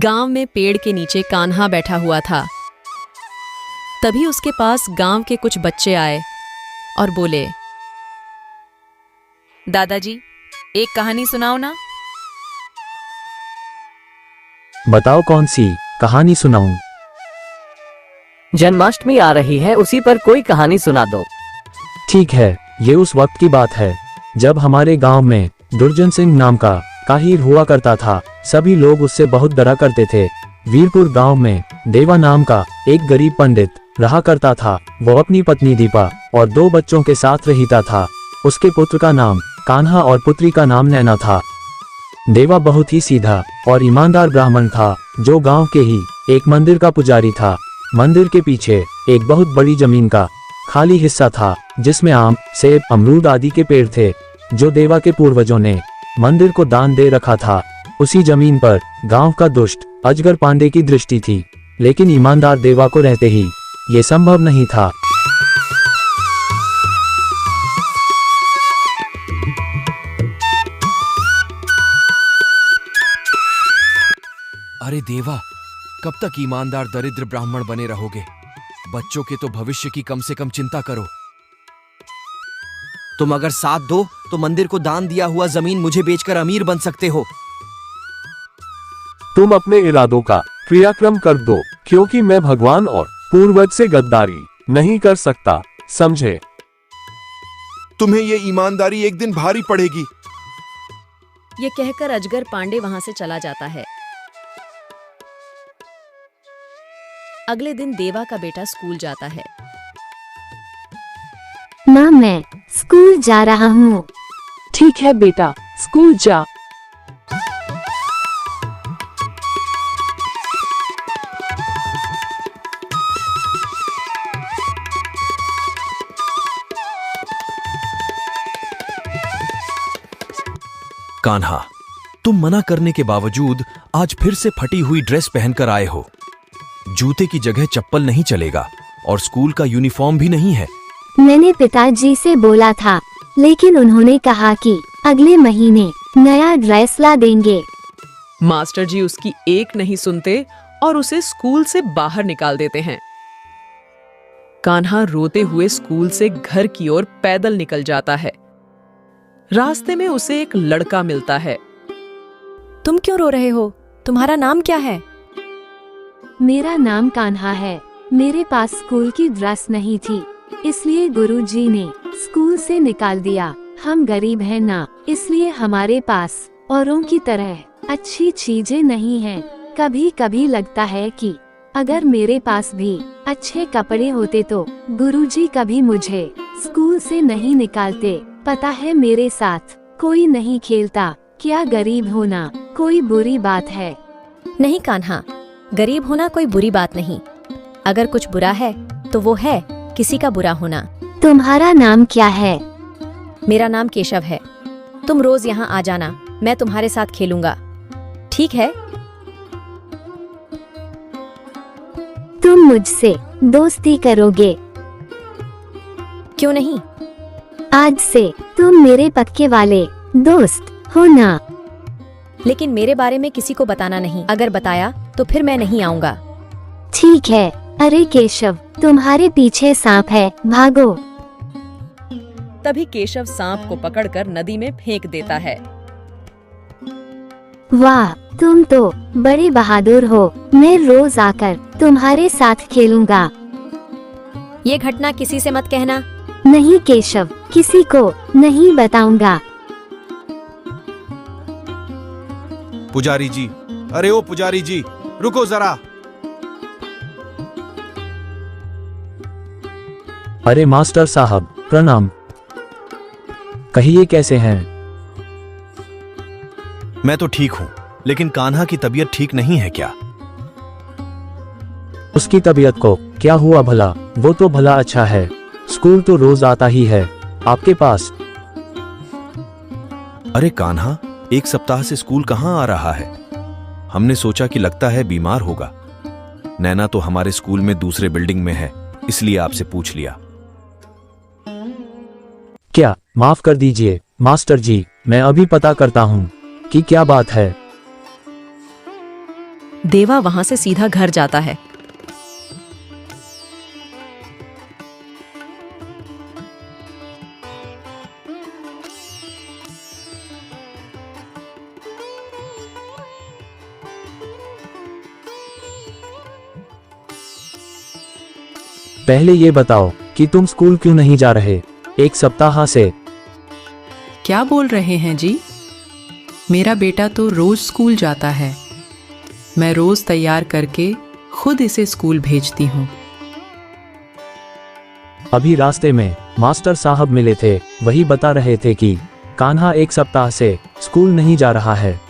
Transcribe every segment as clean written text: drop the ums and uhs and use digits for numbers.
गांव में पेड़ के नीचे कान्हा बैठा हुआ था। तभी उसके पास गांव के कुछ बच्चे आए और बोले, दादाजी, एक कहानी सुनाओ ना। बताओ कौन सी कहानी सुनाऊं? जन्माष्टमी आ रही है, उसी पर कोई कहानी सुना दो। ठीक है, ये उस वक्त की बात है जब हमारे गांव में दुर्जन सिंह नाम का काहिर हुआ करता था। सभी लोग उससे बहुत डरा करते थे। वीरपुर गांव में देवा नाम का एक गरीब पंडित रहा करता था। वो अपनी पत्नी दीपा और 2 बच्चों के साथ रहता था। उसके पुत्र का नाम कान्हा और पुत्री का नाम नैना था। देवा बहुत ही सीधा और ईमानदार ब्राह्मण था, जो गांव के ही एक मंदिर का पुजारी था। मंदिर के पीछे एक बहुत बड़ी जमीन का खाली हिस्सा था, जिसमें आम, सेब, अमरूद आदि के पेड़ थे, जो देवा के पूर्वजों ने मंदिर को दान दे रखा था। उसी जमीन पर गांव का दुष्ट अजगर पांडे की दृष्टि थी, लेकिन ईमानदार देवा को रहते ही ये संभव नहीं था। अरे देवा, कब तक ईमानदार दरिद्र ब्राह्मण बने रहोगे? बच्चों के तो भविष्य की कम से कम चिंता करो। तुम अगर साथ दो तो मंदिर को दान दिया हुआ जमीन मुझे बेचकर अमीर बन सकते हो। तुम अपने इरादों का क्रियाक्रम कर दो, क्योंकि मैं भगवान और पूर्वज से गद्दारी नहीं कर सकता, समझे? तुम्हें ये ईमानदारी एक दिन भारी पड़ेगी। ये कहकर अजगर पांडे वहां से चला जाता है। अगले दिन देवा का बेटा स्कूल जाता है। माँ, मैं स्कूल जा रहा हूँ। ठीक है बेटा, स्कूल जा। कान्हा, तुम मना करने के बावजूद आज फिर से फटी हुई ड्रेस पहनकर आए हो। जूते की जगह चप्पल नहीं चलेगा और स्कूल का यूनिफॉर्म भी नहीं है। मैंने पिताजी से बोला था, लेकिन उन्होंने कहा कि अगले महीने नया ड्रेस ला देंगे। मास्टर जी उसकी एक नहीं सुनते और उसे स्कूल से बाहर निकाल देते हैं। कान्हा रोते हुए स्कूल से घर की ओर पैदल निकल जाता है। रास्ते में उसे एक लड़का मिलता है। तुम क्यों रो रहे हो? तुम्हारा नाम क्या है? मेरा नाम कान्हा है। मेरे पास स्कूल की ड्रेस नहीं थी, इसलिए गुरुजी ने स्कूल से निकाल दिया। हम गरीब हैं ना, इसलिए हमारे पास औरों की तरह अच्छी चीजें नहीं हैं। कभी कभी लगता है कि अगर मेरे पास भी अच्छे कपड़े होते तो गुरुजी कभी मुझे स्कूल से नहीं निकालते। पता है, मेरे साथ कोई नहीं खेलता। क्या गरीब होना कोई बुरी बात है? नहीं कान्हा, गरीब होना कोई बुरी बात नहीं। अगर कुछ बुरा है तो वो है किसी का बुरा होना। तुम्हारा नाम क्या है? मेरा नाम केशव है। तुम रोज यहाँ आ जाना, मैं तुम्हारे साथ खेलूंगा, ठीक है? तुम मुझसे दोस्ती करोगे? क्यों नहीं? आज से तुम मेरे पक्के वाले दोस्त हो ना? लेकिन मेरे बारे में किसी को बताना नहीं। अगर बताया तो फिर मैं नहीं आऊंगा। ठीक है। अरे केशव, तुम्हारे पीछे सांप है, भागो। तभी केशव सांप को पकड़कर नदी में फेंक देता है। वाह, तुम तो बड़े बहादुर हो। मैं रोज आकर तुम्हारे साथ खेलूंगा। ये घटना किसी से मत कहना। नहीं केशव, किसी को नहीं बताऊंगा। पुजारी जी, अरे ओ पुजारी जी, रुको जरा। अरे मास्टर साहब, प्रणाम। कहिए कैसे हैं? मैं तो ठीक हूँ, लेकिन कान्हा की तबीयत ठीक नहीं है क्या? उसकी तबीयत को क्या हुआ भला? वो तो भला अच्छा है। स्कूल तो रोज आता ही है आपके पास। अरे कान्हा, 1 सप्ताह से स्कूल कहाँ आ रहा है? हमने सोचा कि लगता है बीमार होगा। नैना तो हमारे स्कूल में दूसरे बिल्डिंग में है, इसलिए आपसे पूछ लिया। क्या माफ कर दीजिए मास्टर जी, मैं अभी पता करता हूँ कि क्या बात है। देवा वहां से सीधा घर जाता है। पहले ये बताओ कि तुम स्कूल क्यों नहीं जा रहे? एक सप्ताह से। क्या बोल रहे हैं जी? मेरा बेटा तो रोज स्कूल जाता है। मैं रोज तैयार करके खुद इसे स्कूल भेजती हूँ। अभी रास्ते में मास्टर साहब मिले थे, वही बता रहे थे कि कान्हा एक सप्ताह से स्कूल नहीं जा रहा है।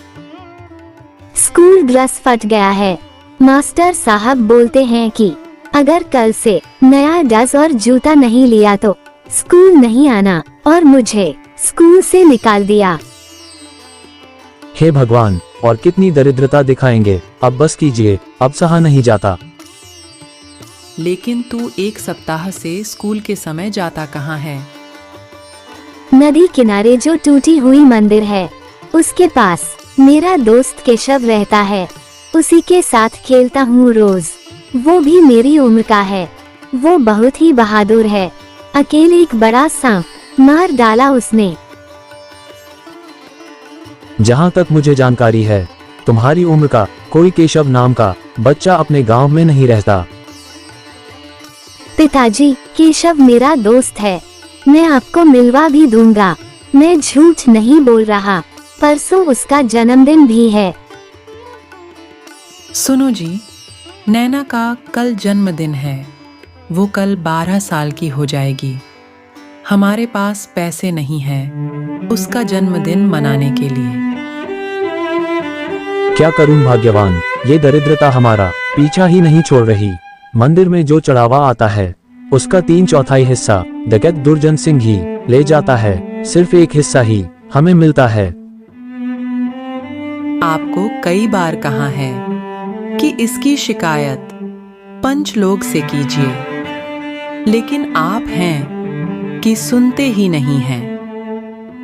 स्कूल ड्रेस फट गया है। मास्टर साहब बोलते हैं कि अगर कल से नया ड्रेस और जूता नहीं लिया तो स्कूल नहीं आना, और मुझे स्कूल से निकाल दिया। हे भगवान, और कितनी दरिद्रता दिखाएंगे। अब बस कीजिए, अब सहा नहीं जाता। लेकिन तू एक सप्ताह से स्कूल के समय जाता कहाँ है? नदी किनारे जो टूटी हुई मंदिर है उसके पास मेरा दोस्त केशव रहता है। उसी के साथ खेलता हूँ रोज। वो भी मेरी उम्र का है। वो बहुत ही बहादुर है। अकेले एक बड़ा सांप मार डाला उसने। जहाँ तक मुझे जानकारी है, तुम्हारी उम्र का कोई केशव नाम का बच्चा अपने गांव में नहीं रहता। पिताजी, केशव मेरा दोस्त है। मैं आपको मिलवा भी दूंगा। मैं झूठ नहीं बोल रहा। परसों उसका जन्मदिन भी है। सुनो जी, नैना का कल जन्मदिन है। वो कल 12 साल की हो जाएगी। हमारे पास पैसे नहीं हैं उसका जन्मदिन मनाने के लिए। क्या करूं भाग्यवान, ये दरिद्रता हमारा पीछा ही नहीं छोड़ रही। मंदिर में जो चढ़ावा आता है उसका 3/4 हिस्सा डकैत दुर्जन सिंह ही ले जाता है। सिर्फ एक हिस्सा ही हमें मिलता है। आपको कई बार कहा है कि इसकी शिकायत पंच लोग से कीजिए, लेकिन आप हैं कि सुनते ही नहीं हैं।